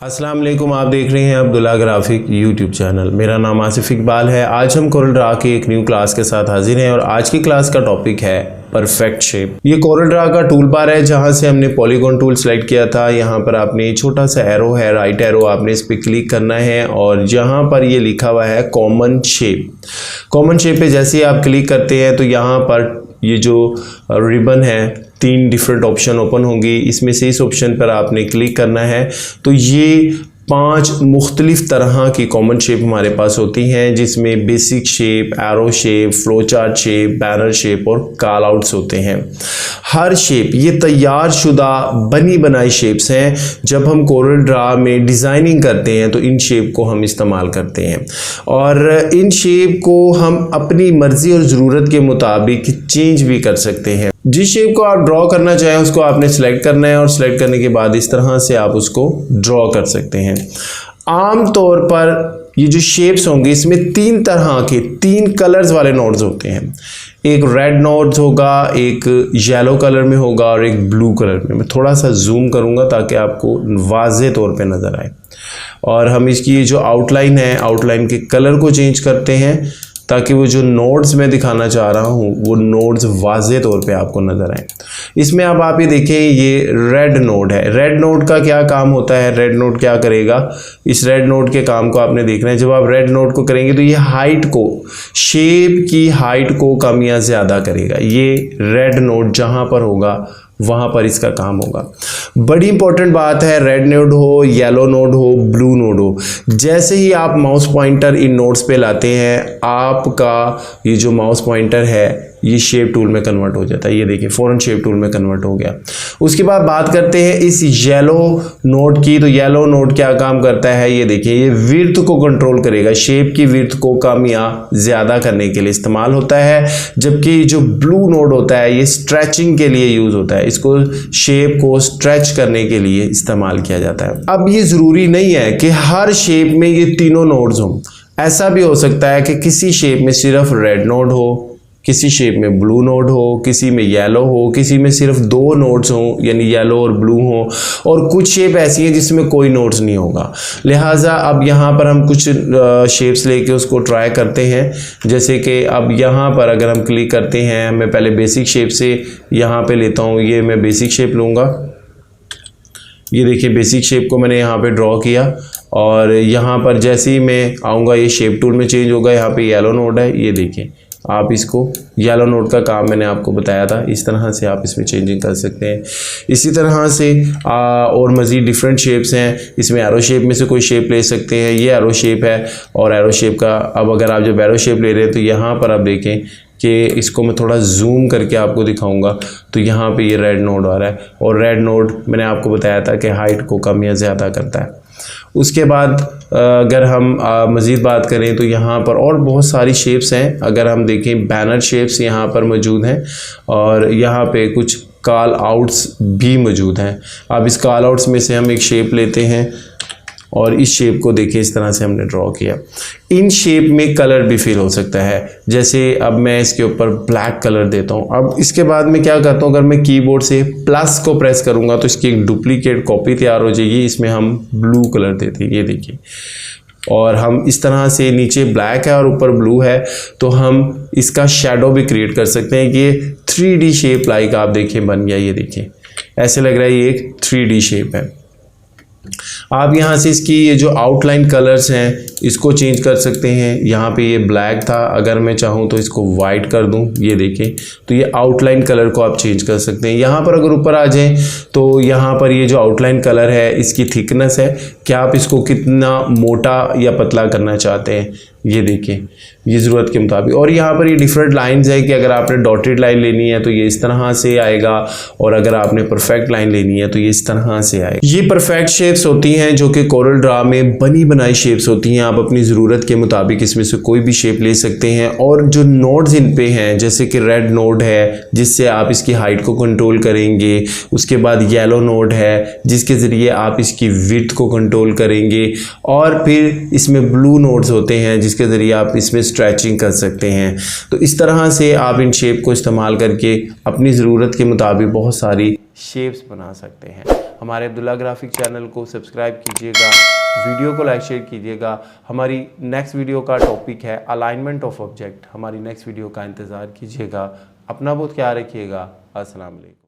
अस्सलाम वालेकुम, आप देख रहे हैं अब्दुल्ला ग्राफिक यूट्यूब चैनल। मेरा नाम आसिफ इकबाल है। आज हम कोरल ड्रा की एक न्यू क्लास के साथ हाजिर हैं और आज की क्लास का टॉपिक है परफेक्ट शेप। ये कोरल ड्रा का टूल बार है जहां से हमने पॉलीगॉन टूल सेलेक्ट किया था। यहाँ पर आपने छोटा सा एरो है, राइट एरो, आपने इस पर क्लिक करना है और जहाँ पर ये लिखा हुआ है कॉमन शेप, कॉमन शेप पे जैसे ही आप क्लिक करते हैं तो यहाँ पर ये जो रिबन है 3 डिफरेंट ऑप्शन ओपन होंगी। इसमें से इस ऑप्शन पर आपने क्लिक करना है तो ये 5 मुख्तलिफ तरह की कॉमन शेप हमारे पास होती हैं, जिसमें basic shape, arrow shape, flow chart shape, banner shape और कॉल आउट्स होते हैं। हर शेप ये तैयार शुदा बनी बनाई शेप्स हैं। जब हम कोरल ड्रा में डिज़ाइनिंग करते हैं तो इन शेप को हम इस्तेमाल करते हैं और इन शेप को हम अपनी मर्ज़ी और ज़रूरत के मुताबिक चेंज भी कर सकते हैं। जिस शेप को आप ड्रॉ करना चाहें उसको आपने सेलेक्ट करना है और सेलेक्ट करने के बाद इस तरह से आप उसको ड्रॉ कर सकते हैं। आम तौर पर ये जो शेप्स होंगे इसमें 3 तरह के 3 कलर्स वाले नोड्स होते हैं। एक रेड नोड्स होगा, एक येलो कलर में होगा और एक ब्लू कलर में। मैं थोड़ा सा जूम करूंगा ताकि आपको वाज़े तौर पे नज़र आए। और हम इसकी जो आउटलाइन है, आउटलाइन के कलर को चेंज करते हैं ताकि वो जो नोड्स मैं दिखाना चाह रहा हूँ वो नोड्स वाज़े तौर पे आपको नज़र आए। इसमें अब आप ये देखें, ये रेड नोड है। रेड नोड का क्या काम होता है, रेड नोड क्या करेगा, इस रेड नोड के काम को आपने देखना है। जब आप रेड नोड को करेंगे तो ये हाइट को, शेप की हाइट को कम या ज़्यादा करेगा। ये रेड नोड जहाँ पर होगा वहाँ पर इसका काम होगा। बड़ी इंपॉर्टेंट बात है, रेड नोड हो, येलो नोड हो, ब्लू नोड हो, जैसे ही आप माउस पॉइंटर इन नोड्स पे लाते हैं आपका ये जो माउस पॉइंटर है ये शेप टूल में कन्वर्ट हो जाता है। ये देखिए फ़ौरन शेप टूल में कन्वर्ट हो गया। उसके बाद बात करते हैं इस येलो नोड की। तो येलो नोड क्या काम करता है, ये देखिए, ये विड्थ को कंट्रोल करेगा, शेप की विड्थ को कम या ज़्यादा करने के लिए इस्तेमाल होता है। जबकि जो ब्लू नोड होता है ये स्ट्रेचिंग के लिए यूज़ होता है, इसको शेप को स्ट्रेच करने के लिए इस्तेमाल किया जाता है। अब ये ज़रूरी नहीं है कि हर शेप में ये तीनों नोड्स हों। ऐसा भी हो सकता है कि किसी शेप में सिर्फ रेड नोड हो, किसी शेप में ब्लू नोड हो, किसी में येलो हो, किसी में सिर्फ 2 नोड्स हों यानी येलो और ब्लू हों, और कुछ शेप ऐसी हैं जिसमें कोई नोड्स नहीं होगा। लिहाजा अब यहाँ पर हम कुछ शेप्स लेके उसको ट्राई करते हैं। जैसे कि अब यहाँ पर अगर हम क्लिक करते हैं, मैं पहले बेसिक शेप से यहाँ पे लेता हूँ। ये मैं बेसिक शेप लूँगा। ये देखिए बेसिक शेप को मैंने यहाँ पे ड्रॉ किया और यहाँ पर जैसे ही मैं आऊँगा ये शेप टूल में चेंज होगा। यहाँ पे येलो नोड है, ये देखिए, आप इसको येलो नोड का काम मैंने आपको बताया था, इस तरह से आप इसमें चेंजिंग कर सकते हैं। इसी तरह से और मज़ीद डिफरेंट शेप्स हैं। इसमें एरो शेप में से कोई शेप ले सकते हैं। ये एरो शेप है और एरो शेप का अब अगर आप जब एरो शेप ले रहे हैं तो यहाँ पर आप देखें कि इसको मैं थोड़ा जूम करके आपको दिखाऊंगा तो यहाँ पे ये रेड नोड आ रहा है और रेड नोड मैंने आपको बताया था कि हाइट को कम या ज़्यादा करता है। उसके बाद अगर हम मज़ीद बात करें तो यहाँ पर और बहुत सारी शेप्स हैं। अगर हम देखें बैनर शेप्स यहाँ पर मौजूद हैं और यहाँ पे कुछ कॉल आउट्स भी मौजूद हैं। अब इस कॉल आउट्स में से हम एक शेप लेते हैं और इस शेप को देखिए इस तरह से हमने ड्रॉ किया। इन शेप में कलर भी फिल हो सकता है। जैसे अब मैं इसके ऊपर ब्लैक कलर देता हूँ। अब इसके बाद मैं क्या करता हूँ, अगर मैं कीबोर्ड से प्लस को प्रेस करूँगा तो इसकी एक डुप्लीकेट कॉपी तैयार हो जाएगी। इसमें हम ब्लू कलर देते हैं, ये देखिए, और हम इस तरह से नीचे ब्लैक है और ऊपर ब्लू है तो हम इसका शेडो भी क्रिएट कर सकते हैं। ये 3D शेप लाइक आप देखिए बन गया। ये देखिए ऐसे लग रहा है ये एक 3D शेप है। आप यहाँ से इसकी ये जो आउटलाइन कलर्स हैं इसको चेंज कर सकते हैं। यहाँ पे ये ब्लैक था, अगर मैं चाहूँ तो इसको वाइट कर दूँ, ये देखें, तो ये आउटलाइन कलर को आप चेंज कर सकते हैं। यहाँ पर अगर ऊपर आ जाएं तो यहाँ पर ये जो आउटलाइन कलर है इसकी थिकनेस है कि आप इसको कितना मोटा या पतला करना चाहते हैं, ये देखिए, ये ज़रूरत के मुताबिक। और यहाँ पर ये डिफरेंट लाइंस है कि अगर आपने डॉटेड लाइन लेनी है तो ये इस तरह से आएगा और अगर आपने परफेक्ट लाइन लेनी है तो ये इस तरह से आएगा। ये परफेक्ट शेप्स होती हैं जो कि कोरल ड्रा में बनी बनाई शेप्स होती हैं। आप अपनी ज़रूरत के मुताबिक इसमें से कोई भी शेप ले सकते हैं। और जो नोड्स इन पे हैं, जैसे कि रेड नोड है जिससे आप इसकी हाइट को कंट्रोल करेंगे, उसके बाद येलो नोड है जिसके ज़रिए आप इसकी विड्थ को कंट्रोल करेंगे, और फिर इसमें ब्लू नोड्स होते हैं जिसके ज़रिए आप इसमें स्ट्रेचिंग कर सकते हैं। तो इस तरह से आप इन शेप को इस्तेमाल करके अपनी ज़रूरत के मुताबिक बहुत सारी शेप्स बना सकते हैं। हमारे अब्दुल्ला ग्राफिक चैनल को सब्सक्राइब कीजिएगा, वीडियो को लाइक शेयर कीजिएगा। हमारी नेक्स्ट वीडियो का टॉपिक है अलाइनमेंट ऑफ ऑब्जेक्ट। हमारी नेक्स्ट वीडियो का इंतज़ार कीजिएगा। अपना बहुत ख्याल रखिएगा। अस्सलाम वालेकुम।